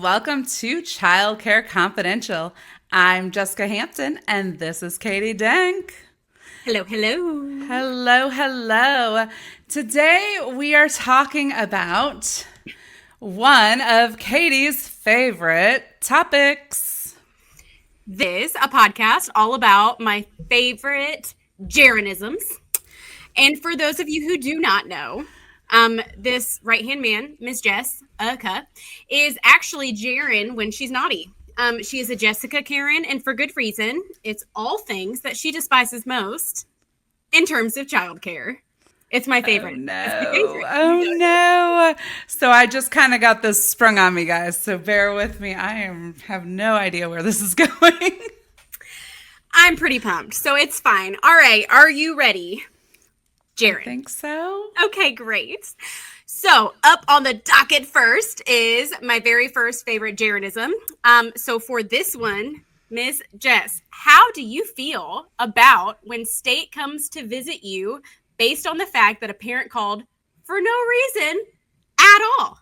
welcome to Childcare Confidential. I'm Jessica Hampton, and this is Katy Denk. Hello, hello. Hello, hello. Today we are talking about one of Katy's favorite topics. This a podcast all about my favorite Jaronisms. And for those of you who do not know, this right-hand man, Miss Jessica, is actually Jaron when she's naughty. She is a Jessica Karen, and for good reason. It's all things that she despises most in terms of childcare. It's my favorite. Oh no. It's my favorite. Oh no. So I just kind of got this sprung on me, guys. So bear with me. Have no idea where this is going. I'm pretty pumped, so it's fine. All right, are you ready, Jaron? I think so. Okay, great. So up on the docket first is my very first favorite Jaronism. So for this one, Miss Jess, how do you feel about when state comes to visit you based on the fact that a parent called for no reason at all?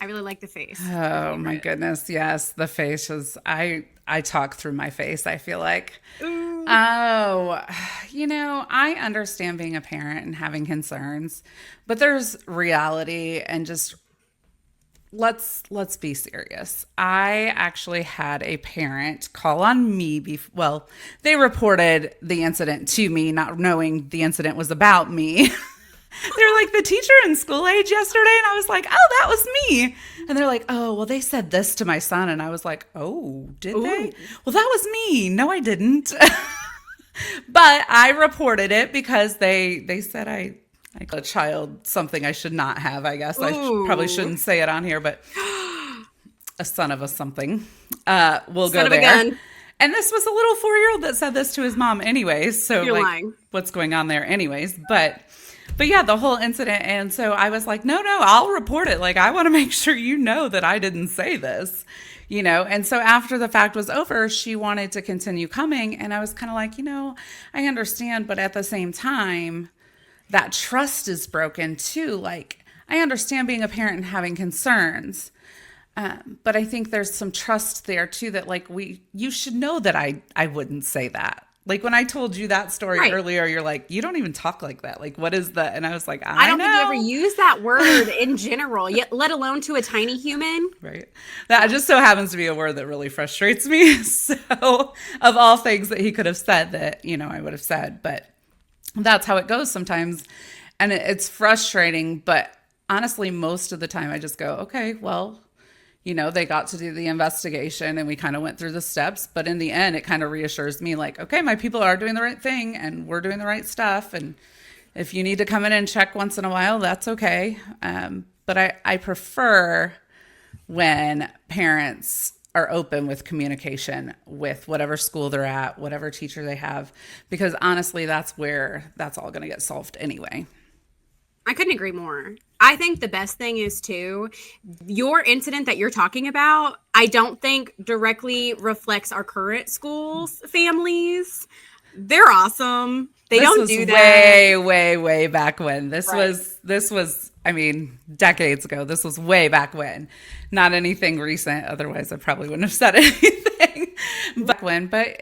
I really like the face. Oh my goodness. Yes. The face is, I talk through my face, I feel like. Ooh. Oh, I understand being a parent and having concerns, but there's reality and just let's be serious. I actually had a parent call on me. They reported the incident to me, not knowing the incident was about me. They're like, the teacher in school age yesterday. And I was like, oh, that was me. And they're like, oh, well, they said this to my son. And I was like, oh, did they? Well, that was me. No, I didn't. But I reported it because they said I called a child something I should not have, I guess. Probably shouldn't say it on here, but a son of a something. We'll go there. Gun. And this was a little 4-year-old that said this to his mom anyways. So You're lying. What's going on there anyways? But yeah, the whole incident. And so I was like, no, I'll report it. Like, I want to make sure you know that I didn't say this, And so after the fact was over, she wanted to continue coming. And I was kind of like, I understand. But at the same time, that trust is broken too. Like, I understand being a parent and having concerns. But I think there's some trust there too that like you should know that I wouldn't say that. Like when I told you that story earlier, you're like, you don't even talk like that. Like, what is that? And I was like, I don't know. think you ever use that word in general, yet let alone to a tiny human. Right. That just so happens to be a word that really frustrates me. So of all things that he could have said that, I would have said, but that's how it goes sometimes. And it's frustrating, but honestly, most of the time I just go, okay, well, they got to do the investigation and we kind of went through the steps. But in the end, it kind of reassures me like, okay, my people are doing the right thing and we're doing the right stuff. And if you need to come in and check once in a while, that's okay. But I prefer when parents are open with communication with whatever school they're at, whatever teacher they have, because honestly, that's where that's all going to get solved anyway. I couldn't agree more. I think the best thing is too, your incident that you're talking about, I don't think directly reflects our current schools' families. They're awesome. They don't do that. Way back when. This was, I mean, decades ago. This was way back when. Not anything recent. Otherwise, I probably wouldn't have said anything back when. But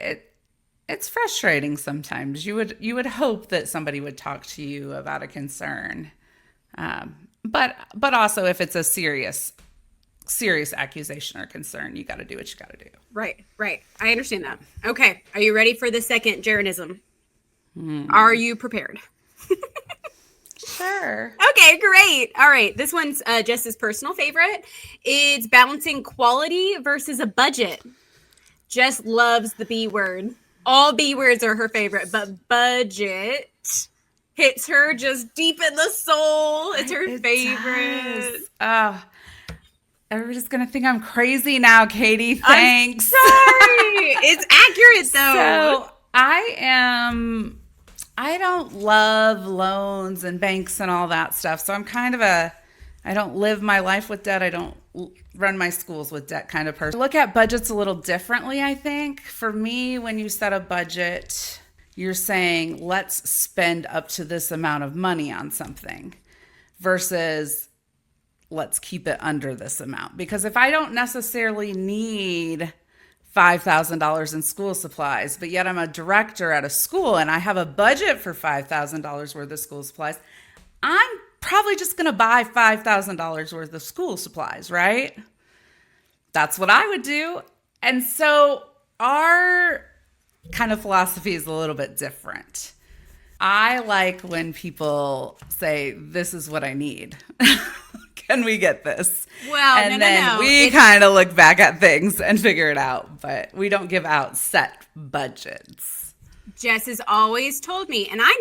it's frustrating sometimes. You would hope that somebody would talk to you about a concern. But also if it's a serious accusation or concern, you got to do what you got to do. Right. I understand that. Okay. Are you ready for the second Jaronism? Are you prepared? Sure. Okay, great. All right. This one's Jess's personal favorite. It's balancing quality versus a budget. Jess loves the B word. All B words are her favorite, but budget hits her just deep in the soul. It's her favorite. Oh, everybody's going to think I'm crazy now, Katy. Thanks. I'm sorry. It's accurate, though. So I don't love loans and banks and all that stuff. So I'm kind of I don't live my life with debt. I don't run my schools with debt kind of person. Look at budgets a little differently, I think. For me, when you set a budget, you're saying, let's spend up to this amount of money on something versus let's keep it under this amount. Because if I don't necessarily need $5,000 in school supplies, but yet I'm a director at a school and I have a budget for $5,000 worth of school supplies, I'm probably just going to buy $5,000 worth of school supplies, right? That's what I would do. And so our kind of philosophy is a little bit different. I like when people say, this is what I need. Can we get this? Well, and then we kind of look back at things and figure it out, but we don't give out set budgets. Jess has always told me, and I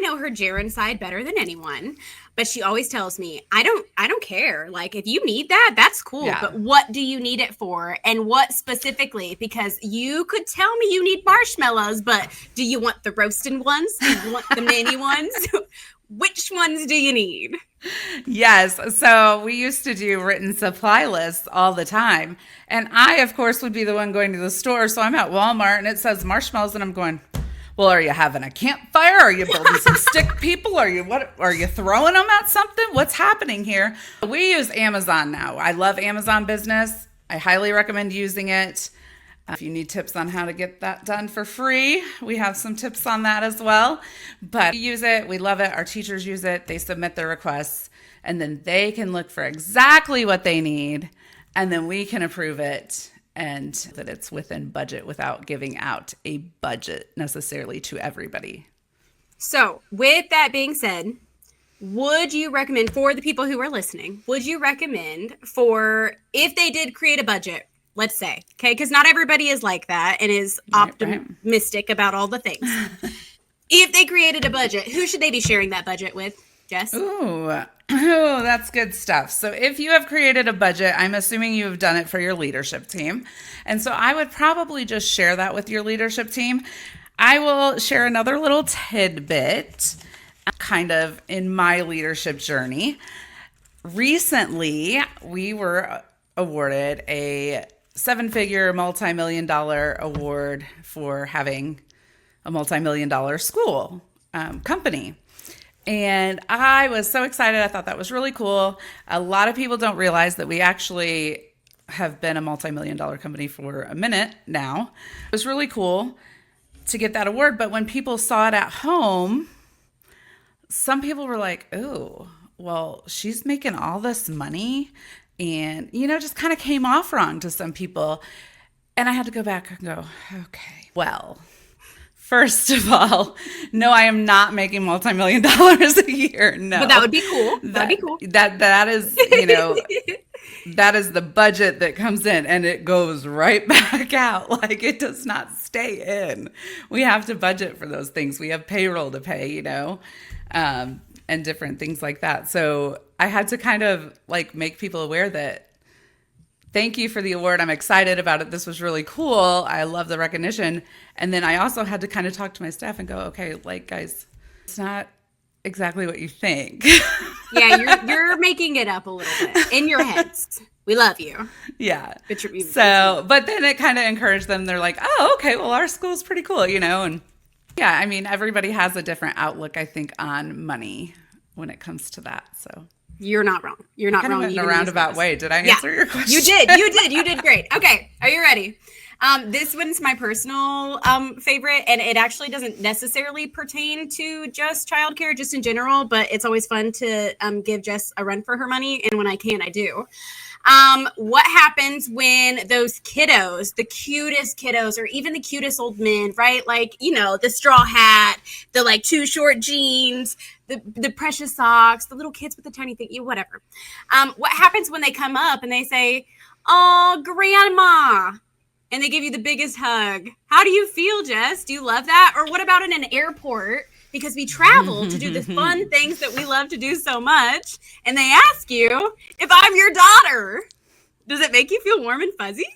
know her Jaron side better than anyone, but she always tells me, I don't care. Like, if you need that, that's cool. Yeah. But what do you need it for? And what specifically? Because you could tell me you need marshmallows, but do you want the roasted ones? Do you want the mini ones? Which ones do you need? Yes. So we used to do written supply lists all the time. And I, of course, would be the one going to the store. So I'm at Walmart and it says marshmallows and I'm going, well, are you having a campfire? Are you building some stick people? Are you throwing them at something? What's happening here? We use Amazon now. I love Amazon Business. I highly recommend using it. If you need tips on how to get that done for free, we have some tips on that as well. But we use it. We love it. Our teachers use it. They submit their requests, and then they can look for exactly what they need, and then we can approve it, and that it's within budget without giving out a budget necessarily to everybody. So with that being said, would you recommend, for the people who are listening, would you recommend for, if they did create a budget, let's say, okay, because not everybody is like that and is optimistic about all the things. If they created a budget, who should they be sharing that budget with, Jess? Ooh, that's good stuff. So if you have created a budget, I'm assuming you have done it for your leadership team. And so I would probably just share that with your leadership team. I will share another little tidbit kind of in my leadership journey. Recently, we were awarded a 7-figure multi-million-dollar award for having a multi-million-dollar school company. And I was so excited. I thought that was really cool. A lot of people don't realize that we actually have been a multi-million-dollar company for a minute now. It was really cool to get that award. But when people saw it at home, some people were like, oh, well, she's making all this money. And, just kind of came off wrong to some people. And I had to go back and go, okay, well, first of all, no, I am not making multi-million dollars a year. No. But that would be cool. That'd be cool. That is, that is the budget that comes in and it goes right back out. Like, it does not stay in. We have to budget for those things. We have payroll to pay, and different things like that. So I had to kind of make people aware that thank you for the award. I'm excited about it. This was really cool. I love the recognition. And then I also had to kind of talk to my staff and go, okay, guys, it's not exactly what you think. Yeah, you're making it up a little bit in your heads. We love you. Yeah. But then it kind of encouraged them. They're like, oh, okay, well, our school's pretty cool, and yeah, I mean, everybody has a different outlook, I think, on money when it comes to that. So you're not wrong. You're not wrong. In a roundabout way. Did I answer your question? You did great. Okay. Are you ready? This one's my personal favorite, and it actually doesn't necessarily pertain to just childcare, just in general, but it's always fun to give Jess a run for her money, and when I can, I do. What happens when those kiddos, the cutest kiddos, or even the cutest old men, right? Like, the straw hat, the too short jeans, the precious socks, the little kids with the tiny thing, whatever. What happens when they come up and they say, oh, grandma, and they give you the biggest hug? How do you feel, Jess? Do you love that? Or what about in an airport? Because we travel to do the fun things that we love to do so much. And they ask you if I'm your daughter. Does it make you feel warm and fuzzy?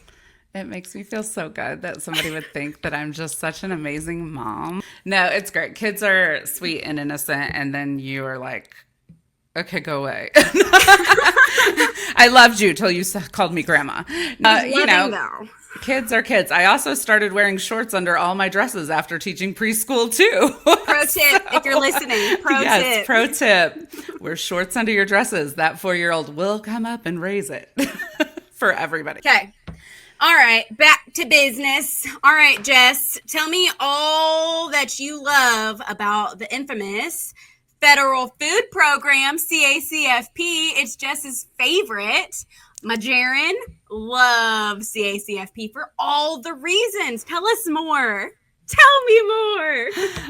It makes me feel so good that somebody would think that I'm just such an amazing mom. No, it's great. Kids are sweet and innocent. And then you are like, okay, go away. I loved you till you called me grandma. Though. Kids are kids. I also started wearing shorts under all my dresses after teaching preschool too. Pro tip, if you're listening. Pro tip. Wear shorts under your dresses. That 4-year-old will come up and raise it for everybody. Okay. All right, back to business. All right, Jess, tell me all that you love about the infamous Federal Food Program, CACFP. It's Jess's favorite. My Jaron loves CACFP for all the reasons. Tell us more. Tell me more.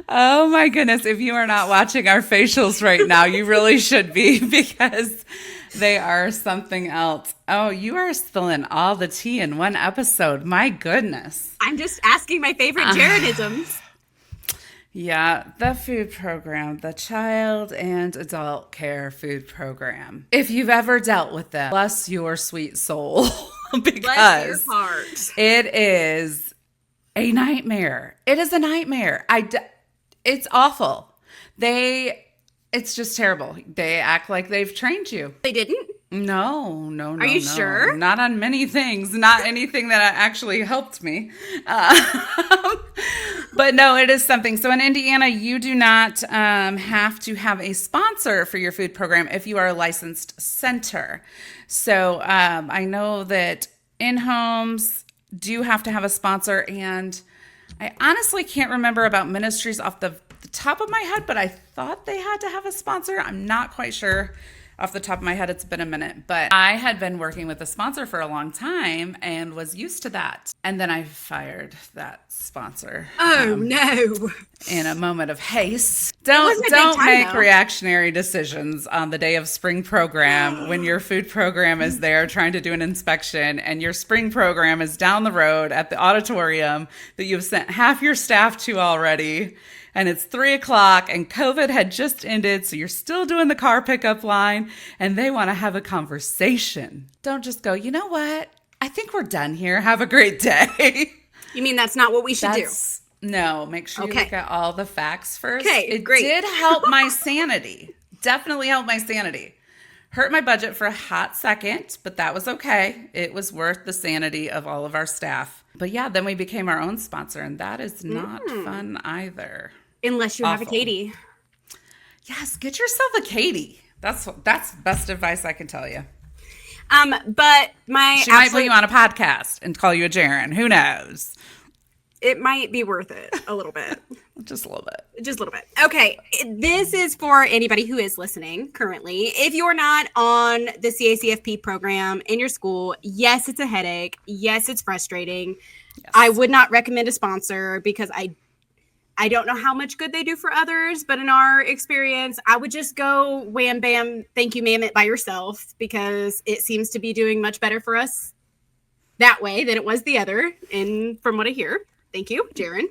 Oh my goodness. If you are not watching our facials right now, you really should be, because they are something else. Oh, you are spilling all the tea in one episode. My goodness. I'm just asking my favorite Jaronisms. Yeah, the food program, the child and adult care food program. If you've ever dealt with them, bless your sweet soul, because bless your heart. It is a nightmare. It is a nightmare. It's awful. It's just terrible. They act like they've trained you. They didn't? No. Are you sure? Not on many things. Not anything that actually helped me. But no, it is something. So in Indiana, you do not have to have a sponsor for your food program if you are a licensed center. So I know that in-homes do have to have a sponsor, and I honestly can't remember about ministries off the top of my head, but I thought they had to have a sponsor. I'm not quite sure off the top of my head. It's been a minute, but I had been working with a sponsor for a long time and was used to that. And then I fired that sponsor. Oh no. In a moment of haste. Don't make reactionary decisions on the day of spring program when your food program is there trying to do an inspection and your spring program is down the road at the auditorium that you've sent half your staff to already. And it's 3:00 and COVID had just ended. So you're still doing the car pickup line and they want to have a conversation. Don't just go, you know what? I think we're done here. Have a great day. You mean that's not what we should do? No, make sure you look at all the facts first. Okay, great. It did help my sanity. Definitely helped my sanity. Hurt my budget for a hot second, but that was okay. It was worth the sanity of all of our staff. But yeah, then we became our own sponsor, and that is not fun either. Unless you have a Katy. Yes, get yourself a Katy. That's best advice I can tell you. But she might put you on a podcast and call you a Jaron. Who knows? It might be worth it a little bit. Just a little bit. Just a little bit. Okay. This is for anybody who is listening currently. If you're not on the CACFP program in your school, yes, it's a headache. Yes, it's frustrating. Yes. I would not recommend a sponsor because I don't know how much good they do for others, but in our experience, I would just go wham, bam, thank you, ma'am, it by yourself, because it seems to be doing much better for us that way than it was the other. And from what I hear, thank you, Jaron.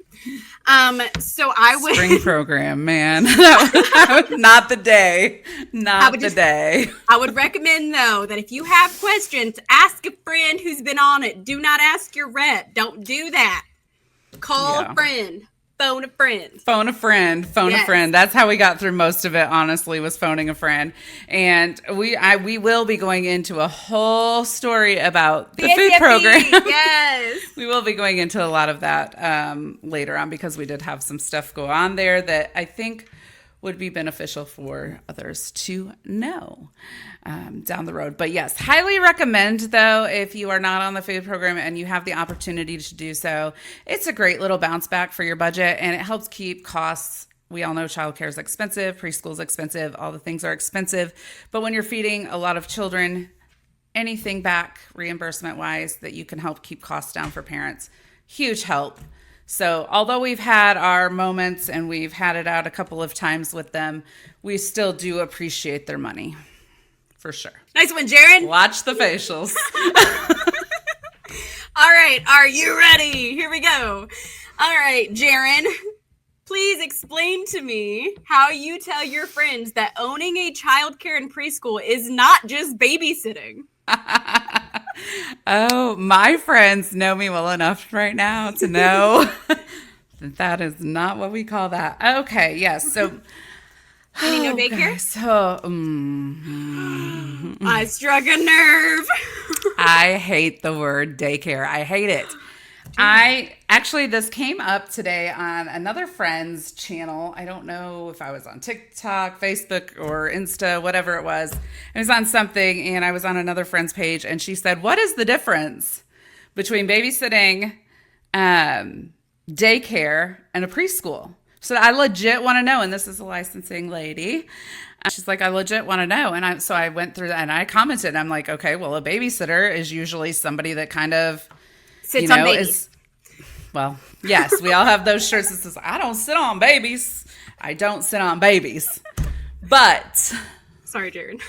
So I would spring program, man. that was not the day. Day. I would recommend though that if you have questions, ask a friend who's been on it. Do not ask your rep. Don't do that. Call a friend. Phone a friend. Phone a friend. That's how we got through most of it, honestly, was phoning a friend. And we will be going into a whole story about the food program. Yes. We will be going into a lot of that later on, because we did have some stuff go on there that I think would be beneficial for others to know down the road. But yes, highly recommend, though, if you are not on the food program and you have the opportunity to do so. It's a great little bounce back for your budget, and it helps keep costs. We all know childcare is expensive, preschool is expensive, all the things are expensive. But when you're feeding a lot of children, anything back reimbursement-wise that you can help keep costs down for parents, huge help. So although we've had our moments and we've had it out a couple of times with them, we still do appreciate their money, for sure. Nice one, Jaron. Watch the facials. All right. Are you ready? Here we go. All right, Jaron, please explain to me how you tell your friends that owning a childcare and preschool is not just babysitting. Oh, my friends know me well enough right now to know that is not what we call that. Okay, yes. So, you need no daycare? Okay, so, I struck a nerve. I hate the word daycare. I hate it. This came up today on another friend's channel. I don't know if I was on TikTok, Facebook, or Insta, whatever it was. It was on something, and I was on another friend's page, and she said, "What is the difference between babysitting, daycare, and a preschool?" So I legit want to know, and this is a licensing lady. She's like, "I legit want to know," and so I went through that, and I commented. And I'm like, "Okay, well, a babysitter is usually somebody that kind of sits on babies." Well, yes, we all have those shirts that says, "I don't sit on babies. I don't sit on babies." But sorry, Jaron.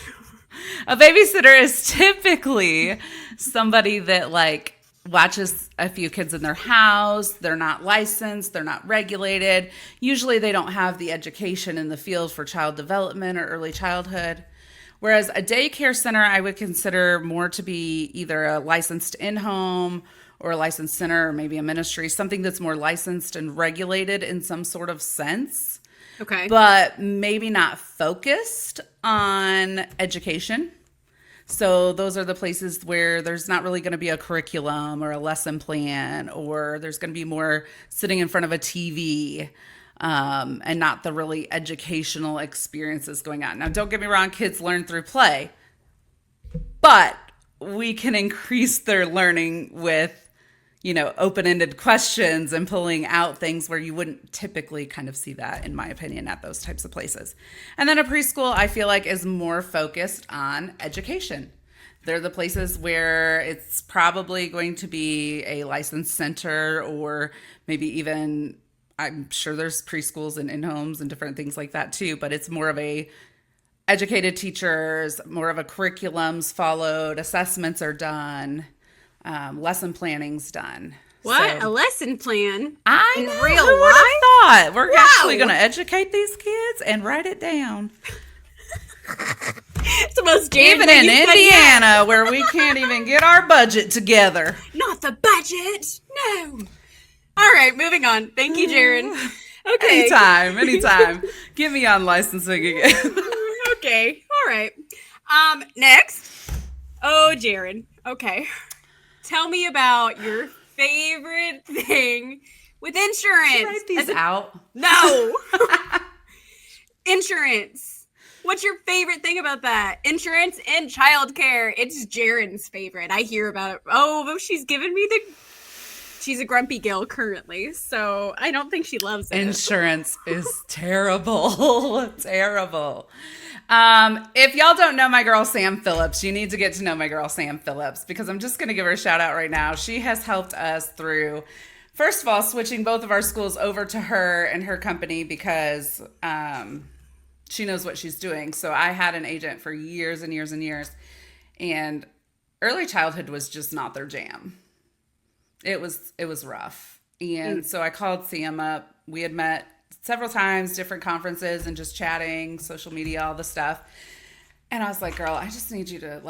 A babysitter is typically somebody that like watches a few kids in their house. They're not licensed. They're not regulated. Usually they don't have the education in the field for child development or early childhood. Whereas a daycare center, I would consider more to be either a licensed in-home or a licensed center, or maybe a ministry, something that's more licensed and regulated in some sort of sense. Okay. But maybe not focused on education. So those are the places where there's not really going to be a curriculum or a lesson plan, or there's going to be more sitting in front of a TV, and not the really educational experiences going on. Now, don't get me wrong, kids learn through play, but we can increase their learning with open-ended questions and pulling out things where you wouldn't typically kind of see that, in my opinion, at those types of places. And then a preschool, I feel like, is more focused on education. They're the places where it's probably going to be a licensed center, or maybe even, I'm sure there's preschools and in-homes and different things like that too, but it's more of a educated teachers, more of a curriculum's followed, assessments are done. Lesson planning's done. What? So, a lesson plan? In real who life? Thought we're actually going to educate these kids and write it down. It's the most even in Indiana, where we can't even get our budget together. Not the budget. No. All right, moving on. Thank you, Jaron. Okay. Anytime. Get me on licensing again. Okay. All right. Next. Oh, Jaron. Okay. Tell me about your favorite thing with insurance. Should I write these out? No. Insurance. What's your favorite thing about that? Insurance and childcare. It's Jaron's favorite. I hear about it. Oh, she's giving me she's a grumpy Gil currently, so I don't think she loves it. Insurance is terrible. Terrible. If y'all don't know my girl Sam Phillips, you need to get to know my girl Sam Phillips, because I'm just going to give her a shout out right now. She has helped us through, first of all, switching both of our schools over to her and her company, because she knows what she's doing. So I had an agent for years and years and years, and early childhood was just not their jam. It was rough. And so I called Sam up. We had met several times, different conferences, and just chatting, social media, all the stuff. And I was like, "Girl, I just need you to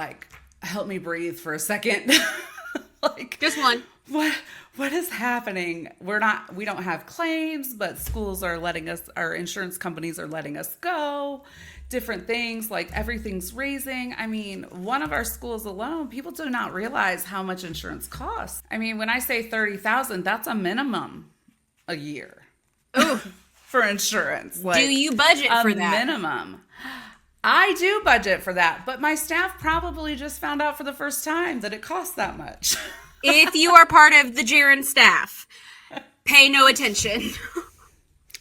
help me breathe for a second." Just one. What is happening? We don't have claims, but schools are letting us, our insurance companies are letting us go. Different things, like everything's raising. I mean, one of our schools alone, people do not realize how much insurance costs. I mean, when I say $30,000, that's a minimum a year. Ooh. For insurance. Do you budget for that? Minimum. I do budget for that, but my staff probably just found out for the first time that it costs that much. If you are part of the Jaron staff, pay no attention.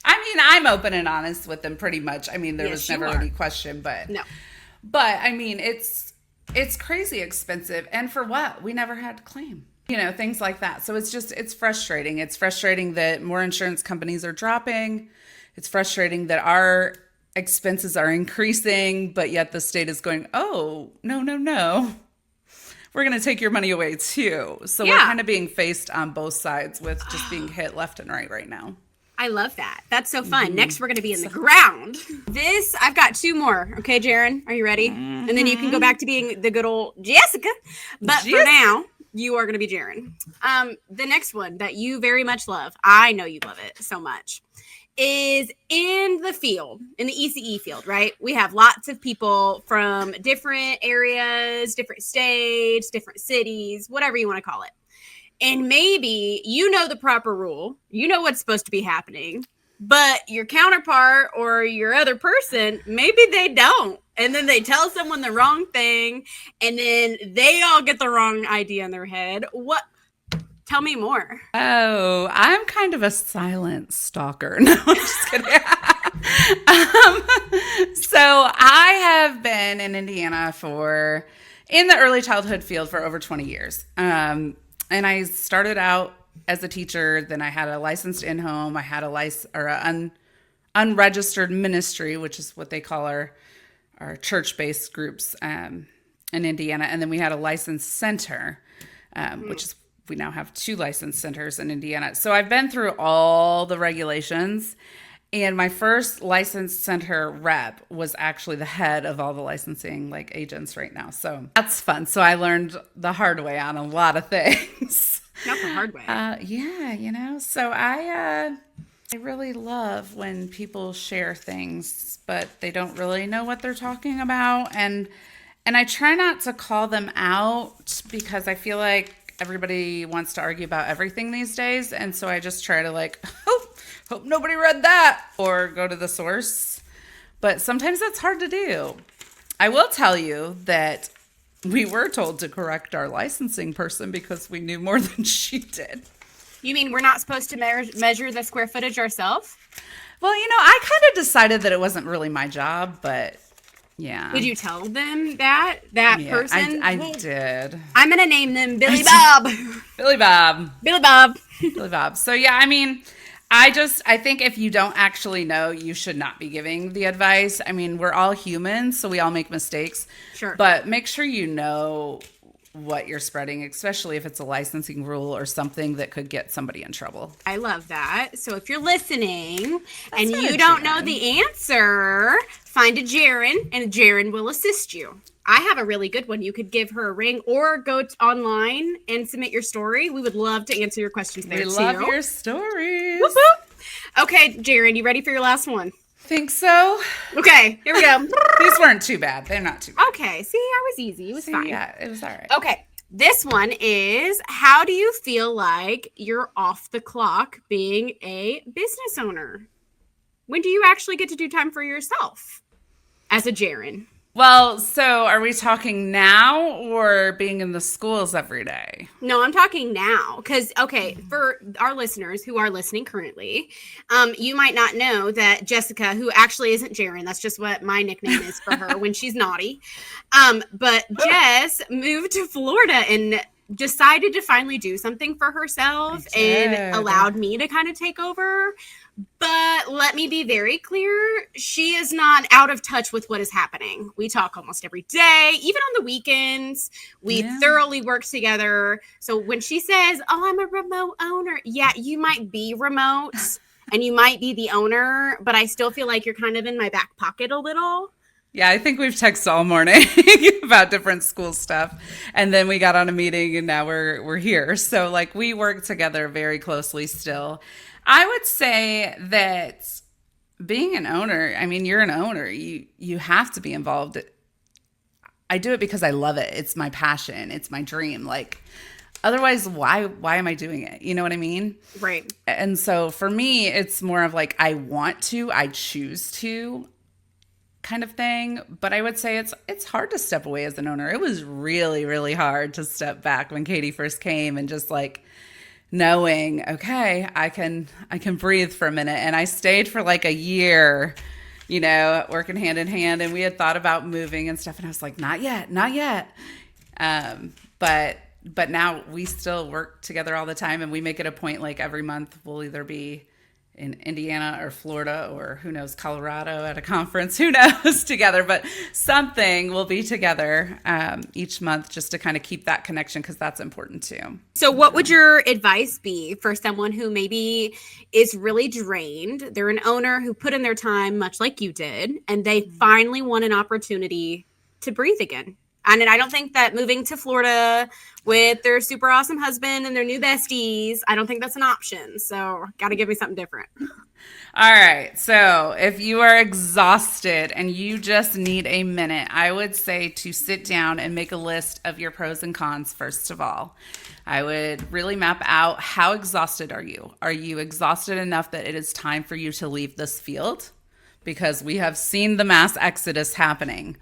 I mean, I'm open and honest with them pretty much. I mean, there was never any question, but no. But I mean, it's crazy expensive, and for what? We never had to claim. Things like that. So it's frustrating. It's frustrating that more insurance companies are dropping. It's frustrating that our expenses are increasing, but yet the state is going, "Oh, no. We're going to take your money away too." So we're kind of being faced on both sides with just being hit left and right now. I love that. That's so fun. Next, we're going to be in the ground. I've got two more. Okay, Jaron, are you ready? And then you can go back to being the good old Jessica. But for now, you are going to be Jaron. The next one that you very much love, I know you love it so much, is in the field, in the ECE field, right? We have lots of people from different areas, different states, different cities, whatever you want to call it. And maybe you know the proper rule, you know what's supposed to be happening, but your counterpart or your other person, maybe they don't. And then they tell someone the wrong thing, and then they all get the wrong idea in their head. What? Tell me more. Oh, I'm kind of a silent stalker. No, I'm just kidding. So I have been in Indiana in the early childhood field for over 20 years. And I started out as a teacher. Then I had a licensed in-home. I had a unregistered ministry, which is what they call our church-based groups in Indiana. And then we had a licensed center, which is, we now have 2 licensed centers in Indiana. So I've been through all the regulations. And my first licensed center rep was actually the head of all the licensing agents right now. So that's fun. So I learned the hard way on a lot of things. Not the hard way. Yeah, so I really love when people share things, but they don't really know what they're talking about. And I try not to call them out because I feel like everybody wants to argue about everything these days. And so I just try to hope nobody read that or go to the source. But sometimes that's hard to do. I will tell you that we were told to correct our licensing person because we knew more than she did. You mean we're not supposed to measure the square footage ourselves? Well, I kind of decided that it wasn't really my job, but yeah. Did you tell them that person? I did. I'm going to name them Billy Bob. Billy Bob. Billy Bob. Billy Bob. So yeah, I think if you don't actually know, you should not be giving the advice. We're all humans, so we all make mistakes. Sure. But make sure you know what you're spreading, especially if it's a licensing rule or something that could get somebody in trouble. I love that. So if you're listening and you don't know the answer, find a Jaron, and Jaron will assist you. I have a really good one. You could give her a ring or go online and submit your story. We would love to answer your questions there, too. We love your stories. Whoop, whoop. Okay, Jaron, you ready for your last one? Think so. Okay, here we go. These weren't too bad. They're not too bad. Okay, see, I was easy. It was fine. Yeah, it was all right. Okay, this one is, how do you feel like you're off the clock being a business owner? When do you actually get to do time for yourself as a Jaron? Well, so are we talking now or being in the schools every day? No, I'm talking now. Because, okay, for our listeners who are listening currently, you might not know that Jessica, who actually isn't Jaron, that's just what my nickname is for her when she's naughty. But Jess moved to Florida and decided to finally do something for herself and allowed me to kind of take over. But let me be very clear, she is not out of touch with what is happening. We talk almost every day, even on the weekends. We thoroughly work together. So when she says, oh, I'm a remote owner, yeah, you might be remote and you might be the owner, but I still feel like you're kind of in my back pocket a little. Yeah, I think we've texted all morning about different school stuff. And then we got on a meeting and now we're here. So we work together very closely still. I would say that being an owner, you're an owner. You have to be involved. I do it because I love it. It's my passion. It's my dream. Otherwise, why am I doing it? You know what I mean? Right. And so for me, it's more of I want to, I choose to kind of thing. But I would say it's hard to step away as an owner. It was really, really hard to step back when Katy first came and just knowing, okay, I can breathe for a minute. And I stayed for a year, working hand in hand. And we had thought about moving and stuff. And I was like, not yet. But now we still work together all the time. And we make it a point, every month we'll either be in Indiana or Florida or who knows, Colorado at a conference, who knows, together. But something will be together each month just to kind of keep that connection because that's important too. So what would your advice be for someone who maybe is really drained? They're an owner who put in their time much like you did, and they finally want an opportunity to breathe again And I don't think that moving to Florida with their super awesome husband and their new besties, I don't think that's an option. So got to give me something different. All right. So if you are exhausted and you just need a minute, I would say to sit down and make a list of your pros and cons, first of all. I would really map out, how exhausted are you? Are you exhausted enough that it is time for you to leave this field? Because we have seen the mass exodus happening.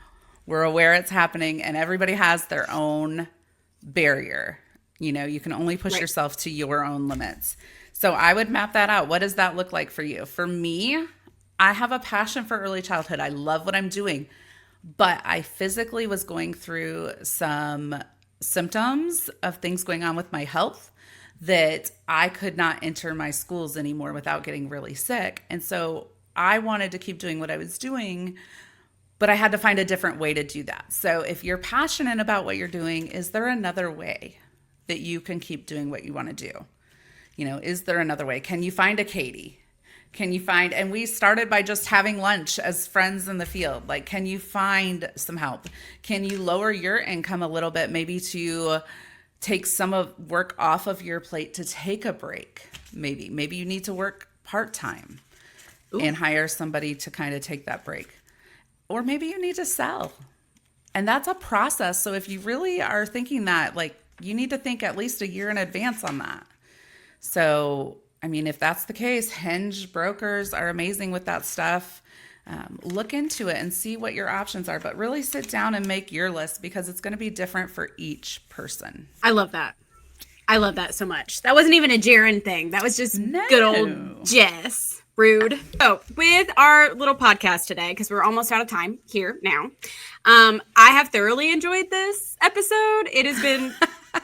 We're aware it's happening, and everybody has their own barrier. You know, you can only push yourself to your own limits. So I would map that out. What does that look like for you? For me, I have a passion for early childhood. I love what I'm doing, but I physically was going through some symptoms of things going on with my health that I could not enter my schools anymore without getting really sick. And so I wanted to keep doing what I was doing, but I had to find a different way to do that. So if you're passionate about what you're doing, is there another way that you can keep doing what you want to do? You know, is there another way? Can you find a Katy? Can you find, and we started by just having lunch as friends in the field. Like, can you find some help? Can you lower your income a little bit, maybe to take some of work off of your plate to take a break? Maybe you need to work part-time and hire somebody to kind of take that break. Or maybe you need to sell. And that's a process. So if you really are thinking that, like, you need to think at least a year in advance on that. So, I mean, if that's the case, Hinge brokers are amazing with that stuff. Look into it and see what your options are, but really sit down and make your list, because it's going to be different for each person. I love that. I love that so much. That wasn't even a Jaron thing. That was just good old Jess. Rude. So with our little podcast today, because we're almost out of time here now, I have thoroughly enjoyed this episode. It has been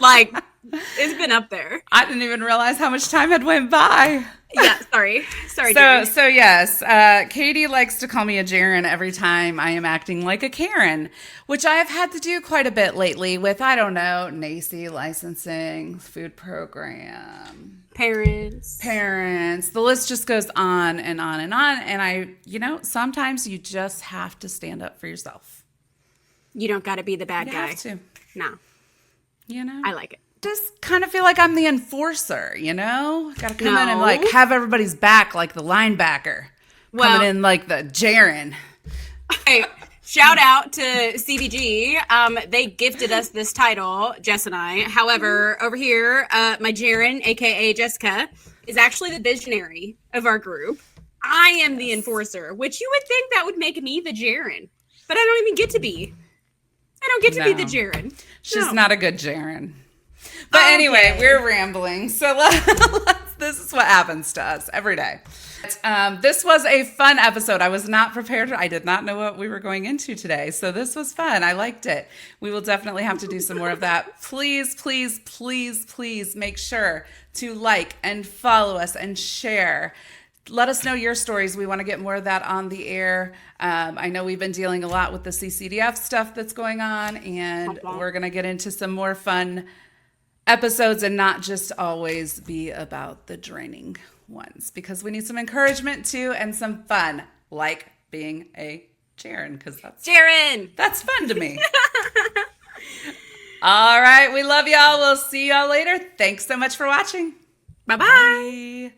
like, it's been up there. I didn't even realize how much time had went by. Yeah, sorry. So yes, Katy likes to call me a Jaron every time I am acting like a Karen, which I have had to do quite a bit lately with, I don't know, NACY licensing, food program, parents. The list just goes on and on and on. And sometimes you just have to stand up for yourself. You don't got to be the bad you guy. Have to. No. I like it. Just kind of feel like I'm the enforcer, Got to come in and like have everybody's back like the linebacker. Coming in like the Jaron. Hey, shout out to CBG. They gifted us this title, Jess and I. However, over here, my Jaron, aka Jessica, is actually the visionary of our group. I am the enforcer, which you would think that would make me the Jaron. But I don't even get to be. I don't get to be the Jaron. She's not a good Jaron. But anyway, we're rambling. So this is what happens to us every day. This was a fun episode. I was not prepared. I did not know what we were going into today. So this was fun. I liked it. We will definitely have to do some more of that. Please, please, please, please make sure to like and follow us and share. Let us know your stories. We want to get more of that on the air. I know we've been dealing a lot with the CCDF stuff that's going on, and we're going to get into some more fun episodes and not just always be about the draining ones, because we need some encouragement too and some fun, like being a Jaron, because that's fun to me. All right. We love y'all. We'll see y'all later. Thanks so much for watching. Bye-bye. Bye.